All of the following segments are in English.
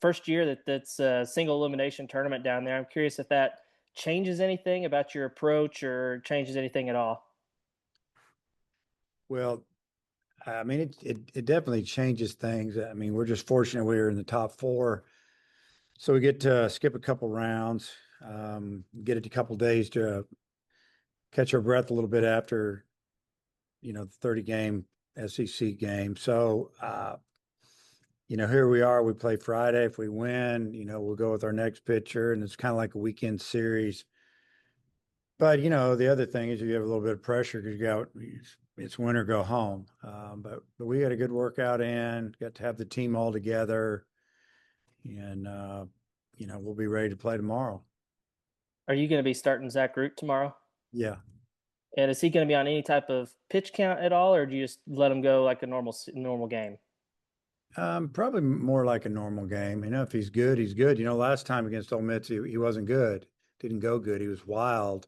first year that's a single elimination tournament down there. I'm curious if that changes anything about your approach or changes anything at all. Well, I mean, it definitely changes things. I mean, we're just fortunate we were in the top four, so we get to skip a couple rounds, get a couple days to catch our breath a little bit after, the 30 game SEC game. So, here we are. We play Friday. If we win, we'll go with our next pitcher, and it's kind of like a weekend series. But the other thing is you have a little bit of pressure because it's win or go home. But we had a good workout in, got to have the team all together, and we'll be ready to play tomorrow. Are you going to be starting Zach Root tomorrow? Yeah. And is he going to be on any type of pitch count at all, or do you just let him go like a normal game? Probably more like a normal game. If he's good, he's good. Last time against Ole Miss, he wasn't good. Didn't go good. He was wild,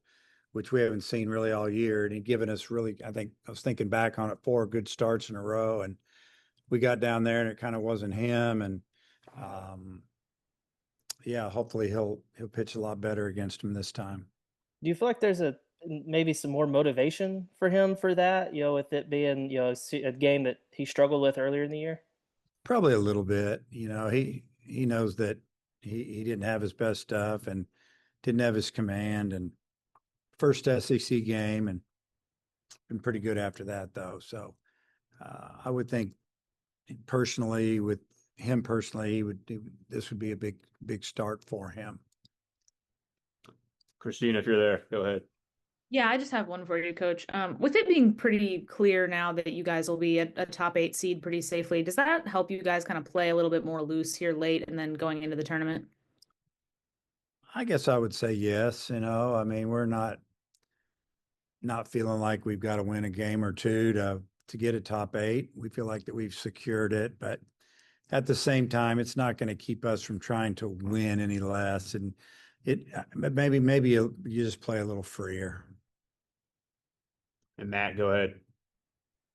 which we haven't seen really all year. And he'd given us really, I think I was thinking back on it, four good starts in a row. And we got down there and it kind of wasn't him. And yeah, hopefully he'll pitch a lot better against him this time. Do you feel like there's maybe some more motivation for him for that? With it being a game that he struggled with earlier in the year. Probably a little bit. He knows that he didn't have his best stuff and didn't have his command, and first SEC game, and been pretty good after that though. So I would think personally, with him personally, this would be a big start for him. Christina, if you're there, go ahead. Yeah, I just have one for you, Coach. With it being pretty clear now that you guys will be a top 8 seed pretty safely, does that help you guys kind of play a little bit more loose here late and then going into the tournament? I guess I would say yes. I mean, we're not feeling like we've got to win a game or two to get a top 8. We feel like that we've secured it, but at the same time, it's not going to keep us from trying to win any less. And maybe you just play a little freer. And Matt, go ahead.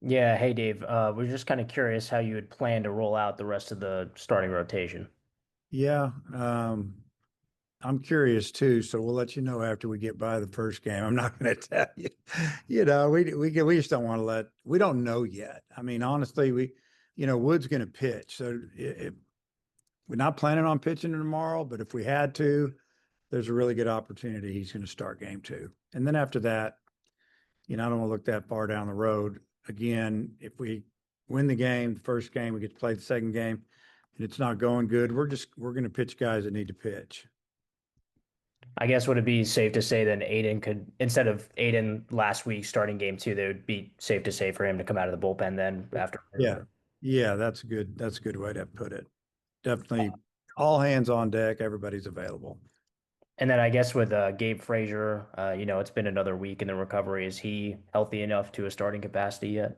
Yeah, hey Dave. We're just kind of curious how you would plan to roll out the rest of the starting rotation. Yeah, I'm curious too, so we'll let you know after we get by the first game. I'm not going to tell you. We just don't want to we don't know yet. I mean, honestly, Wood's going to pitch, so we're not planning on pitching tomorrow. But if we had to, there's a really good opportunity he's going to start game 2, and then after that, I don't want to look that far down the road. Again, if we win the game, the first game, we get to play the second game, and it's not going good, we're going to pitch guys that need to pitch. I guess would it be safe to say then Aiden could, instead of Aiden last week starting game 2, they would be safe to say for him to come out of the bullpen then after? Yeah, that's a good way to put it. Definitely all hands on deck, everybody's available. And then I guess with Gabe Frazier, it's been another week in the recovery. Is he healthy enough to a starting capacity yet?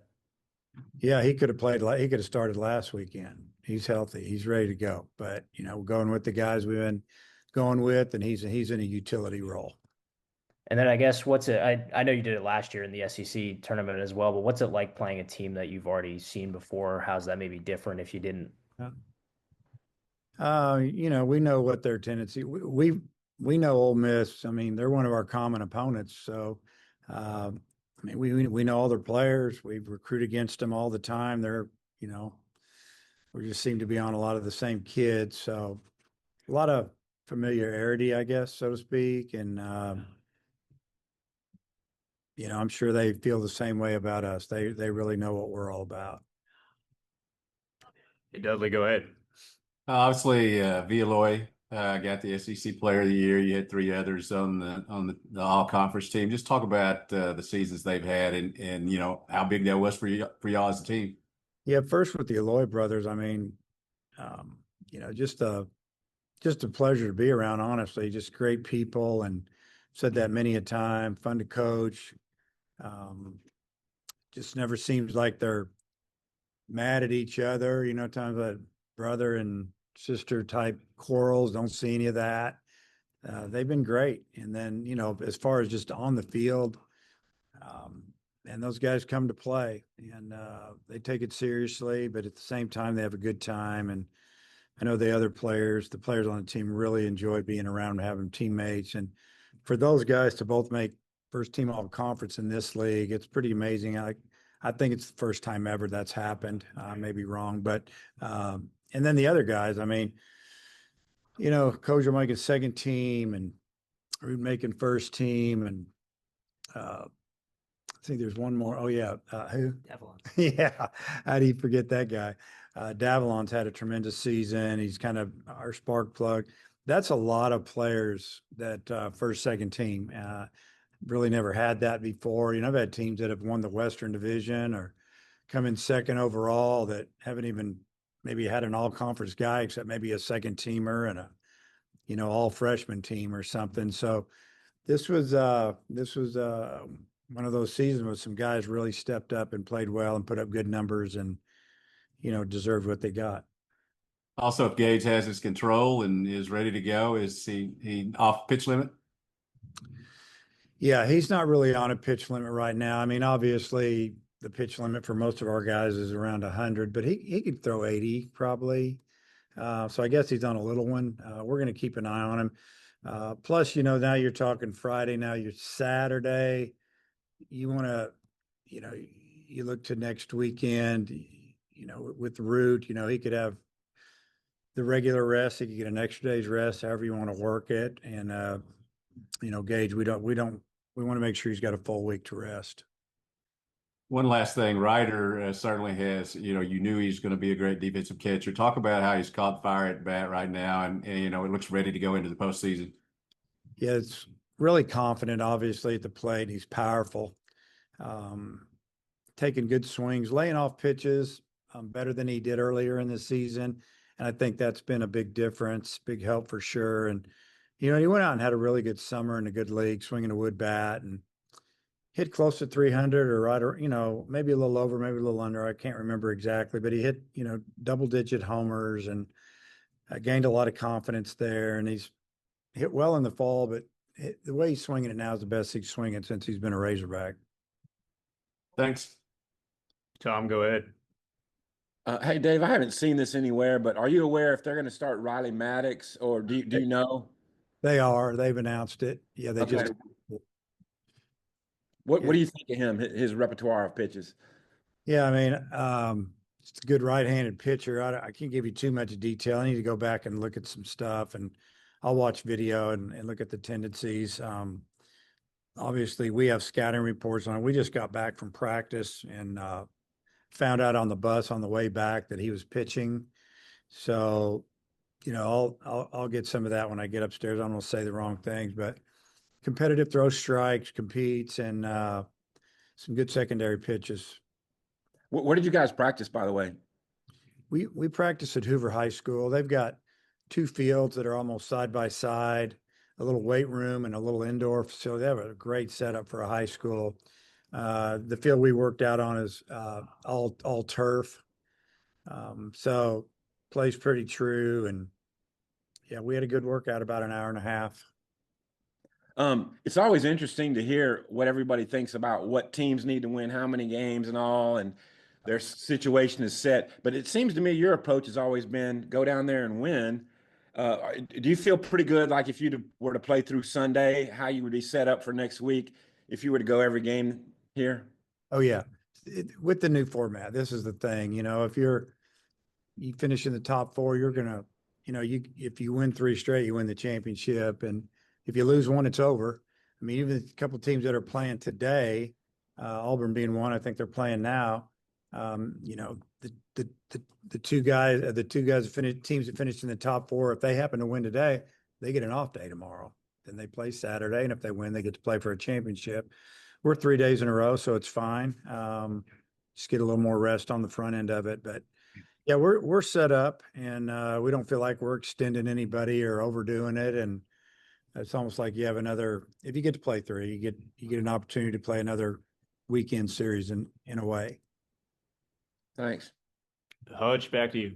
Yeah, he could have played. He could have started last weekend. He's healthy. He's ready to go. But we're going with the guys we've been going with, and he's in a utility role. And then I guess I know you did it last year in the SEC tournament as well, but what's it like playing a team that you've already seen before? How's that maybe different if you didn't? We know what their tendency. We know Ole Miss. I mean, they're one of our common opponents. So, I mean, we know all their players. We recruit against them all the time. We just seem to be on a lot of the same kids. So, a lot of familiarity, I guess, so to speak. And, I'm sure they feel the same way about us. They really know what we're all about. Hey, Dudley, go ahead. Obviously, Villoy got the SEC Player of the Year. You had 3 others on the All Conference team. Just talk about the seasons they've had and how big that was for y'all as a team. Yeah, first with the Eloy brothers. I mean, just a pleasure to be around. Honestly, just great people, and said that many a time. Fun to coach. Just never seems like they're mad at each other. Times that brother and sister type quarrels, don't see any of that. They've been great. And then, as far as just on the field, and those guys come to play, and they take it seriously, but at the same time, they have a good time. And I know the players on the team really enjoy being around and having teammates. And for those guys to both make first team all conference in this league, it's pretty amazing. I think it's the first time ever that's happened. I may be wrong, but and then the other guys, I mean, Kozer making second team and Rude making first team, and I think there's one more. Oh yeah, who? Avalon. Yeah, how do you forget that guy? Davalon's had a tremendous season. He's kind of our spark plug. That's a lot of players that first, second team. Really never had that before. I've had teams that have won the Western Division or come in second overall that haven't even maybe had an all conference guy except maybe a second teamer and a all freshman team or something. So this was one of those seasons where some guys really stepped up and played well and put up good numbers and deserved what they got. Also, if Gage has his control and is ready to go, is he off pitch limit? Yeah, he's not really on a pitch limit right now. I mean, obviously the pitch limit for most of our guys is around 100, but he could throw 80 probably. So I guess he's on a little one. We're going to keep an eye on him. Plus, now you're talking Friday, now you're Saturday. You want to, you look to next weekend, with Root, he could have the regular rest. He could get an extra day's rest, however you want to work it. And, Gage, we want to make sure he's got a full week to rest. One last thing, Ryder certainly has, you knew he's going to be a great defensive catcher. Talk about how he's caught fire at bat right now, and it looks ready to go into the postseason. Yeah, it's really confident, obviously, at the plate. He's powerful, taking good swings, laying off pitches better than he did earlier in the season. And I think that's been a big difference, big help for sure. And, he went out and had a really good summer in a good league, swinging a wood bat and hit close to 300 or right, or, maybe a little over, maybe a little under. I can't remember exactly, but he hit, double-digit homers and gained a lot of confidence there. And he's hit well in the fall, but the way he's swinging it now is the best he's swinging since he's been a Razorback. Thanks. Tom, go ahead. Hey, Dave, I haven't seen this anywhere, but are you aware if they're going to start Riley Maddox, or do you know? They are. They've announced it. Yeah, they Okay. just. What do you think of him, his repertoire of pitches? Yeah, I mean, it's a good right-handed pitcher. I can't give you too much detail. I need to go back and look at some stuff, and I'll watch video and look at the tendencies. Obviously, we have scouting reports on it. We just got back from practice and found out on the bus on the way back that he was pitching. So, I'll get some of that when I get upstairs. I'm going to say the wrong things, but competitive throw strikes, competes, and some good secondary pitches. Where did you guys practice, by the way? We practice at Hoover High School. They've got two fields that are almost side by side, a little weight room and a little indoor facility. They have a great setup for a high school. The field we worked out on is all turf. So plays pretty true. And yeah, we had a good workout, about an hour and a half. It's always interesting to hear what everybody thinks about what teams need to win, how many games and all, and their situation is set. But it seems to me your approach has always been go down there and win. Do you feel pretty good, like if you were to play through Sunday, how you would be set up for next week if you were to go every game here? Oh yeah. With the new format, this is the thing, if you finish in the top four, you're going to, if you win 3 straight, you win the championship. And if you lose one, it's over. I mean, even a couple of teams that are playing today, Auburn being one, I think they're playing now. The two guys teams that finished in the top 4, if they happen to win today, they get an off day tomorrow. Then they play Saturday, and if they win, they get to play for a championship. We're 3 days in a row, so it's fine. Just get a little more rest on the front end of it, but yeah, we're set up, and we don't feel like we're extending anybody or overdoing it. And it's almost like you have if you get to play 3, you get an opportunity to play another weekend series in a way. Thanks. Hutch, back to you.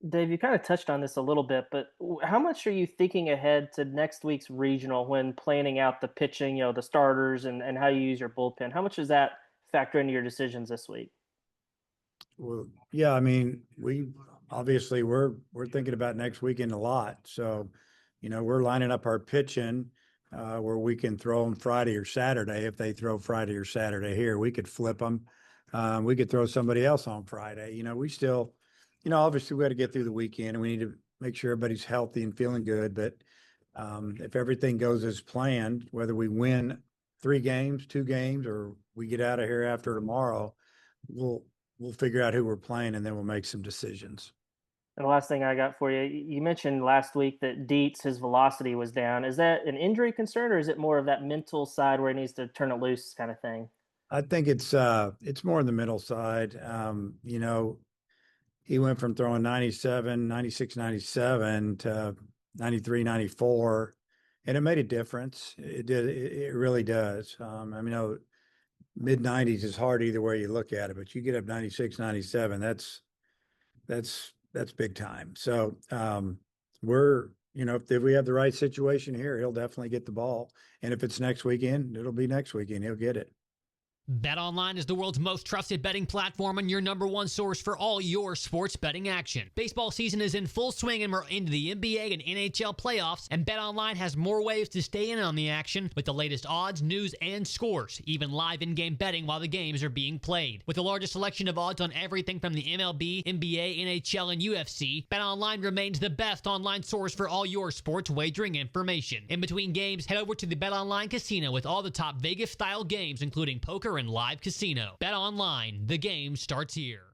Dave, you kind of touched on this a little bit, but how much are you thinking ahead to next week's regional when planning out the pitching, the starters and how you use your bullpen? How much does that factor into your decisions this week? Well, yeah, I mean, we obviously we're thinking about next weekend a lot. So, we're lining up our pitching where we can throw them Friday or Saturday. If they throw Friday or Saturday here, we could flip them. We could throw somebody else on Friday. We still, obviously we got to get through the weekend and we need to make sure everybody's healthy and feeling good. But if everything goes as planned, whether we win 3 games, 2 games, or we get out of here after tomorrow, we'll figure out who we're playing and then we'll make some decisions. And the last thing I got for you, you mentioned last week that Dietz, his velocity was down. Is that an injury concern, or is it more of that mental side where he needs to turn it loose kind of thing? I think it's more in the middle side. He went from throwing 97, 96, 97 to 93, 94, and it made a difference. It did. It really does. Mid 90s is hard either way you look at it, but you get up 96, 97, that's big time. So we're, if we have the right situation here, he'll definitely get the ball. And if it's next weekend, it'll be next weekend. He'll get it. BetOnline is the world's most trusted betting platform and your #1 source for all your sports betting action. Baseball season is in full swing and we're into the NBA and NHL playoffs, and BetOnline has more ways to stay in on the action with the latest odds, news, and scores, even live in-game betting while the games are being played. With the largest selection of odds on everything from the MLB, NBA, NHL, and UFC, BetOnline remains the best online source for all your sports wagering information. In between games, head over to the BetOnline Casino with all the top Vegas-style games, including poker and live casino. Bet online, the game starts here.